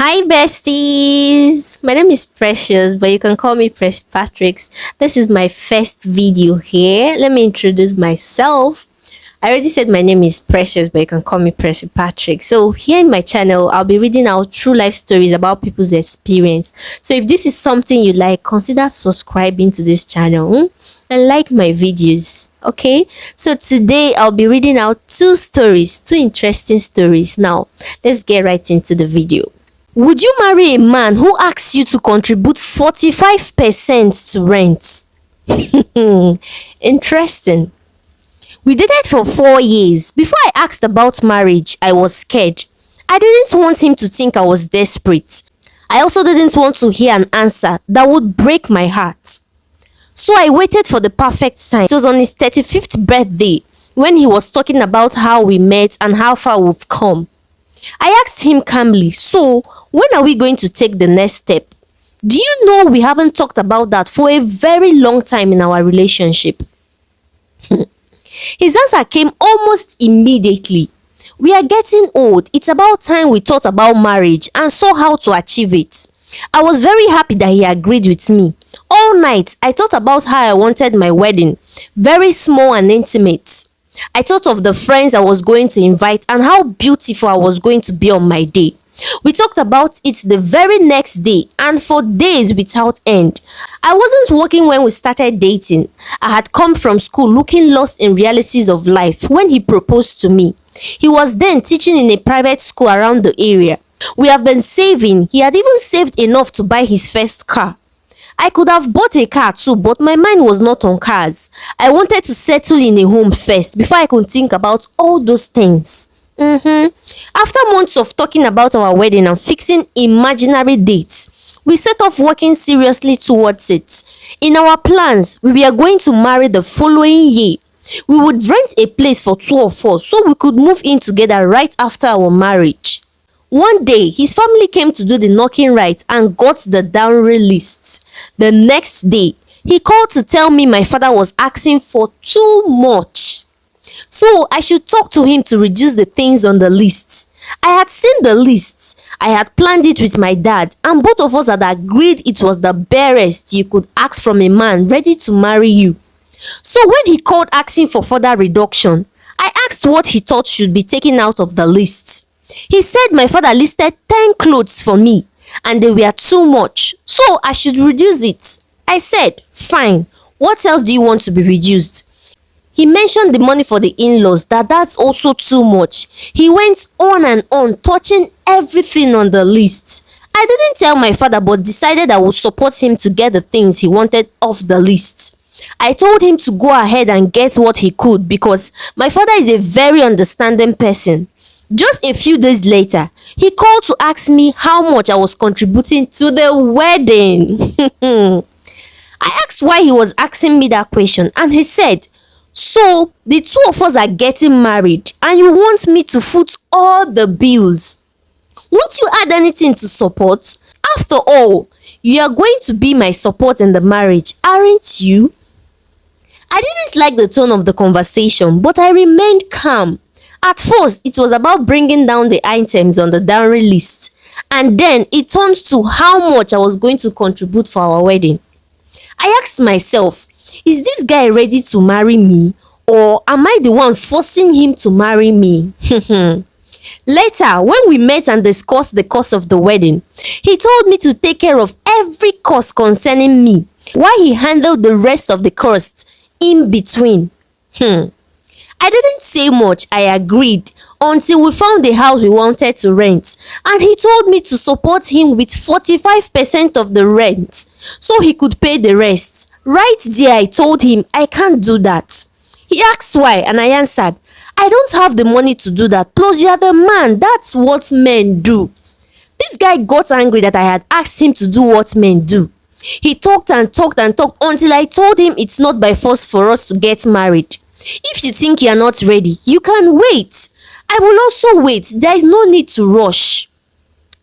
Hi besties! My name is Precious, but you can call me Press Patricks. This is my first video here. Let me introduce myself. I already said my name is Precious, but you can call me Press Patrick. So here in my channel, I'll be reading out true life stories about people's experience. So if this is something you like, consider subscribing to this channel and like my videos. Okay, so today I'll be reading out two interesting stories. Now let's get right into the video. Would you marry a man who asks you to contribute 45% to rent? Interesting. We dated for 4 years. Before I asked about marriage, I was scared. I didn't want him to think I was desperate. I also didn't want to hear an answer that would break my heart. So I waited for the perfect time. It was on his 35th birthday when he was talking about how we met and how far we've come. I asked him calmly, so when are we going to take the next step? Do you know we haven't talked about that for a very long time in our relationship? His answer came almost immediately. We are getting old. It's about time we thought about marriage and saw how to achieve it. I was very happy that he agreed with me. All night, I thought about how I wanted my wedding, very small and intimate. I thought of the friends I was going to invite and how beautiful I was going to be on my day. We talked about it the very next day and for days without end. I wasn't working when we started dating. I had come from school looking lost in realities of life when he proposed to me. He was then teaching in a private school around the area. We have been saving. He had even saved enough to buy his first car. I could have bought a car too, but my mind was not on cars. I wanted to settle in a home first before I could think about all those things. After months of talking about our wedding and fixing imaginary dates, we set off working seriously towards it. In our plans, we were going to marry the following year. We would rent a place for 2 of us so we could move in together right after our marriage. One day, his family came to do the knocking right and got the dowry list. The next day, he called to tell me my father was asking for too much. So I should talk to him to reduce the things on the list. I had seen the list. I had planned it with my dad and both of us had agreed it was the barest you could ask from a man ready to marry you. So when he called asking for further reduction, I asked what he thought should be taken out of the list. He said my father listed 10 clothes for me and they were too much, so I should reduce it. I said, fine, what else do you want to be reduced? He mentioned the money for the in-laws, that's also too much. He went on and on, touching everything on the list. I didn't tell my father but decided I would support him to get the things he wanted off the list. I told him to go ahead and get what he could because my father is a very understanding person. Just a few days later, he called to ask me how much I was contributing to the wedding. I asked why he was asking me that question and he said, so the 2 of us are getting married and you want me to foot all the bills. Won't you add anything to support? After all, you are going to be my support in the marriage, aren't you? I didn't like the tone of the conversation, but I remained calm. At first, it was about bringing down the items on the dowry list, and then it turned to how much I was going to contribute for our wedding. I asked myself, is this guy ready to marry me, or am I the one forcing him to marry me? Later, when we met and discussed the cost of the wedding, he told me to take care of every cost concerning me, while he handled the rest of the costs in between. I didn't say much, I agreed, until we found the house we wanted to rent and he told me to support him with 45% of the rent so he could pay the rest. Right there I told him I can't do that. He asked why and I answered, I don't have the money to do that, plus you are the man, that's what men do. This guy got angry that I had asked him to do what men do. He talked and talked and talked until I told him it's not by force for us to get married. If you think you are not ready, you can wait. I will also wait. There is no need to rush.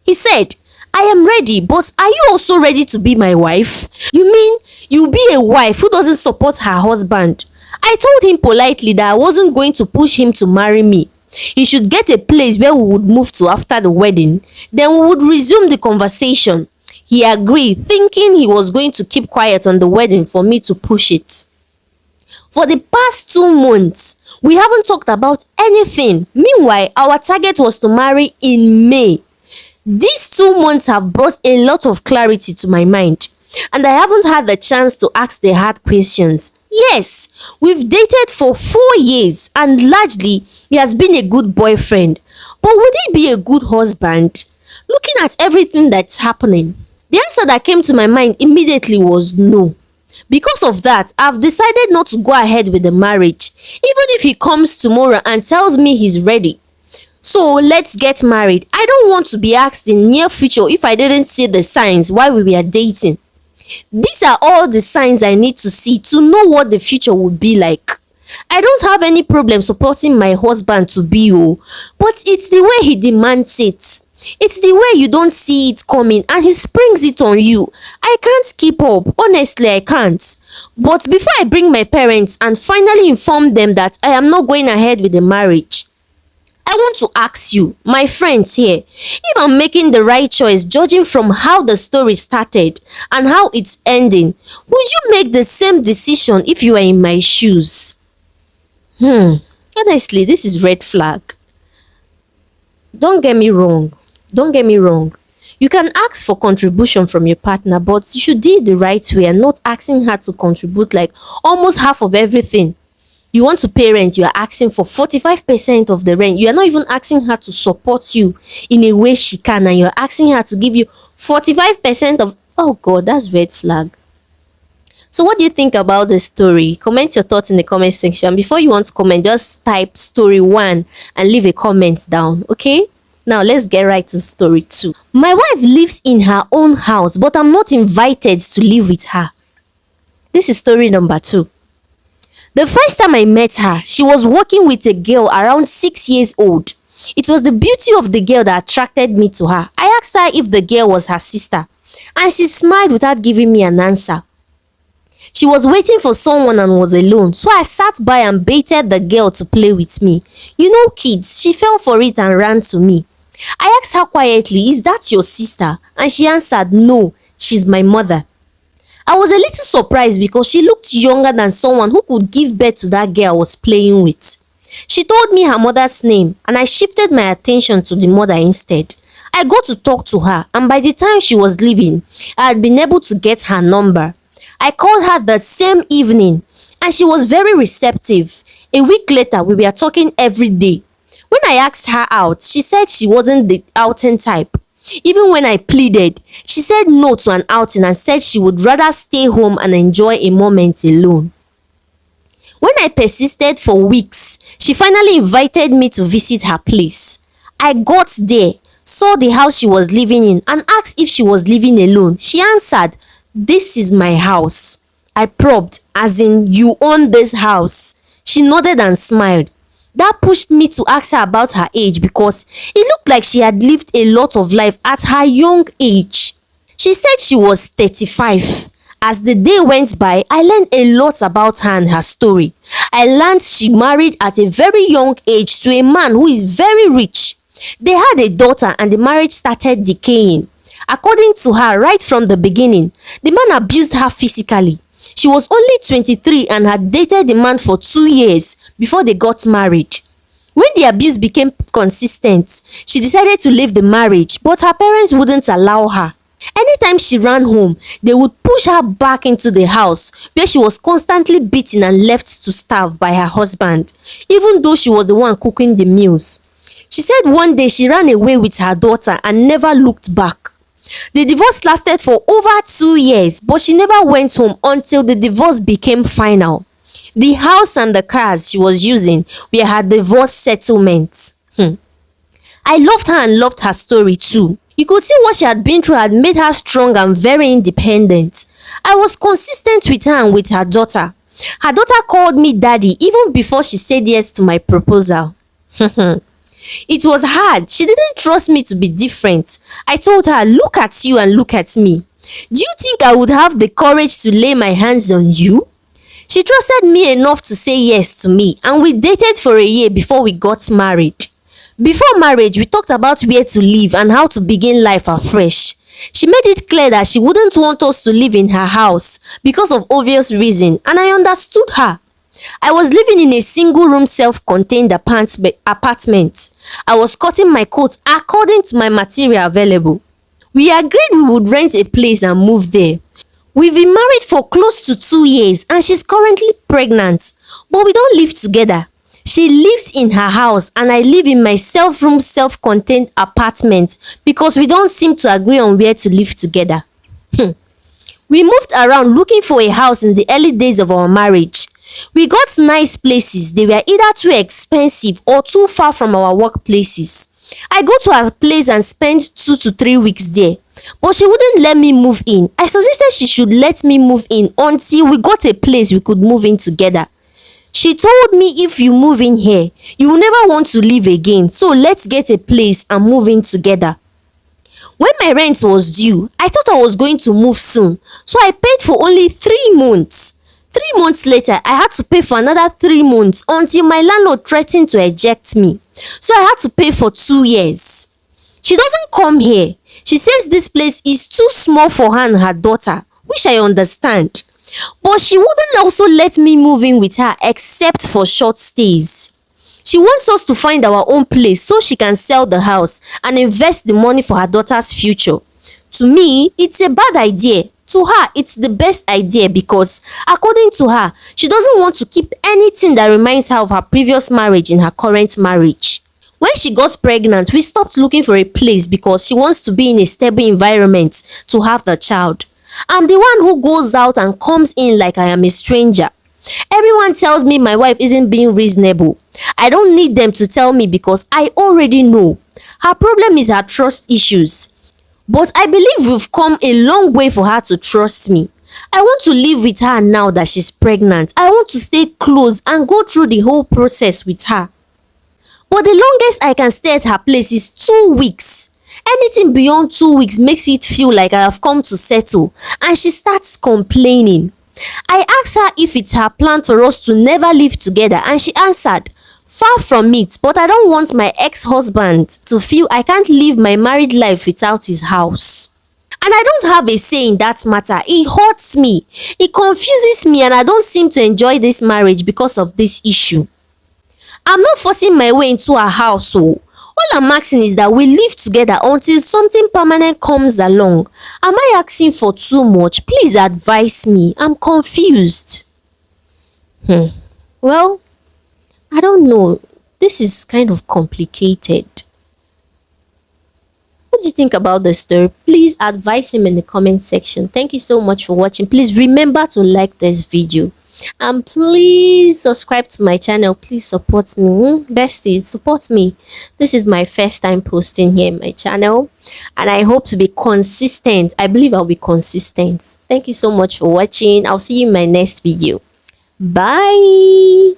He said, I am ready, but are you also ready to be my wife? You mean you'll be a wife who doesn't support her husband? I told him politely that I wasn't going to push him to marry me. He should get a place where we would move to after the wedding. Then we would resume the conversation. He agreed, thinking he was going to keep quiet on the wedding for me to push it. For the past 2 months, we haven't talked about anything. Meanwhile, our target was to marry in May. These 2 months have brought a lot of clarity to my mind, and I haven't had the chance to ask the hard questions. Yes, we've dated for 4 years, and largely he has been a good boyfriend. But would he be a good husband? Looking at everything that's happening, the answer that came to my mind immediately was no. Because of that, I've decided not to go ahead with the marriage, even if he comes tomorrow and tells me he's ready. So let's get married. I don't want to be asked in near future if I didn't see the signs while we were dating. These are all the signs I need to see to know what the future would be like. I don't have any problem supporting my husband to be but it's the way he demands it. It's the way you don't see it coming and he springs it on you. I can't keep up. Honestly, I can't. But before I bring my parents and finally inform them that I am not going ahead with the marriage, I want to ask you, my friends here, if I'm making the right choice judging from how the story started and how it's ending, would you make the same decision if you were in my shoes? Honestly, this is red flag. Don't get me wrong. You can ask for contribution from your partner, but you should do it the right way and not asking her to contribute like almost half of everything. You want to pay rent, you are asking for 45% of the rent. You are not even asking her to support you in a way she can, and you're asking her to give you 45% of. Oh God, that's red flag. So what do you think about the story? Comment your thoughts in the comment section. Before you want to comment, just type story 1 and leave a comment down, okay? Now let's get right to story 2. My wife lives in her own house, but I'm not invited to live with her. This is story number 2. The first time I met her, she was working with a girl around 6 years old. It was the beauty of the girl that attracted me to her. I asked her if the girl was her sister, and she smiled without giving me an answer. She was waiting for someone and was alone, so I sat by and baited the girl to play with me. You know kids, she fell for it and ran to me. I asked her quietly, "Is that your sister?" And she answered, "No, she's my mother." I was a little surprised because she looked younger than someone who could give birth to that girl I was playing with. She told me her mother's name, and I shifted my attention to the mother instead. I got to talk to her, and by the time she was leaving, I had been able to get her number. I called her the same evening, and she was very receptive. A week later, we were talking every day. When I asked her out, she said she wasn't the outing type. Even when I pleaded, she said no to an outing and said she would rather stay home and enjoy a moment alone. When I persisted for weeks, she finally invited me to visit her place. I got there, saw the house she was living in, and asked if she was living alone. She answered, "This is my house." I probed, as in, "You own this house?" She nodded and smiled. That pushed me to ask her about her age because it looked like she had lived a lot of life at her young age. She said she was 35. As the day went by, I learned a lot about her and her story. I learned she married at a very young age to a man who is very rich. They had a daughter and the marriage started decaying. According to her, right from the beginning, the man abused her physically. She was only 23 and had dated the man for 2 years before they got married. When the abuse became consistent, she decided to leave the marriage, but her parents wouldn't allow her. Anytime she ran home, they would push her back into the house where she was constantly beaten and left to starve by her husband, even though she was the one cooking the meals. She said one day she ran away with her daughter and never looked back. The divorce lasted for over 2 years, but she never went home until the divorce became final. The house and the cars she was using were her divorce settlements. I loved her and loved her story too. You could see what she had been through had made her strong and very independent. I was consistent with her and with her daughter. Her daughter called me daddy even before she said yes to my proposal. It was hard. She didn't trust me to be different. I told her, "Look at you and look at me. Do you think I would have the courage to lay my hands on you?" She trusted me enough to say yes to me, and we dated for a year before we got married. Before marriage, we talked about where to live and how to begin life afresh. She made it clear that she wouldn't want us to live in her house because of obvious reason, and I understood her. I was living in a single room self-contained apartment. I was cutting my coat according to my material available. We agreed we would rent a place and move there. We've been married for close to 2 years and she's currently pregnant, but we don't live together. She lives in her house and I live in my self-room self-contained apartment because we don't seem to agree on where to live together. We moved around looking for a house in the early days of our marriage. We got nice places. They were either too expensive or too far from our workplaces. I go to her place and spend 2 to 3 weeks there, but she wouldn't let me move in. I suggested she should let me move in until we got a place we could move in together. She told me, if you move in here, you will never want to leave again, so let's get a place and move in together. When my rent was due, I thought I was going to move soon, so I paid for only 3 months. 3 months later, I had to pay for another 3 months until my landlord threatened to eject me. So I had to pay for 2 years. She doesn't come here. She says this place is too small for her and her daughter, which I understand. But she wouldn't also let me move in with her except for short stays. She wants us to find our own place so she can sell the house and invest the money for her daughter's future. To me, it's a bad idea. To her, it's the best idea because, according to her, she doesn't want to keep anything that reminds her of her previous marriage in her current marriage. When she got pregnant, we stopped looking for a place because she wants to be in a stable environment to have the child. I'm the one who goes out and comes in like I am a stranger. Everyone tells me my wife isn't being reasonable. I don't need them to tell me because I already know. Her problem is her trust issues. But I believe we've come a long way for her to trust me. I want to live with her now that she's pregnant. I want to stay close and go through the whole process with her. But the longest I can stay at her place is 2 weeks. Anything beyond 2 weeks makes it feel like I have come to settle, and she starts complaining. I asked her if it's her plan for us to never live together, and she answered, "Far from it, but I don't want my ex-husband to feel I can't live my married life without his house. And I don't have a say in that matter. It hurts me. It confuses me and I don't seem to enjoy this marriage because of this issue. I'm not forcing my way into her house, so all I'm asking is that we live together until something permanent comes along. Am I asking for too much? Please advise me. I'm confused." Well, I don't know. This is kind of complicated. What do you think about the story? Please advise him in the comment section. Thank you so much for watching. Please remember to like this video. And please subscribe to my channel. Please support me. Besties, support me. This is my first time posting here in my channel. And I hope to be consistent. I believe I'll be consistent. Thank you so much for watching. I'll see you in my next video. Bye.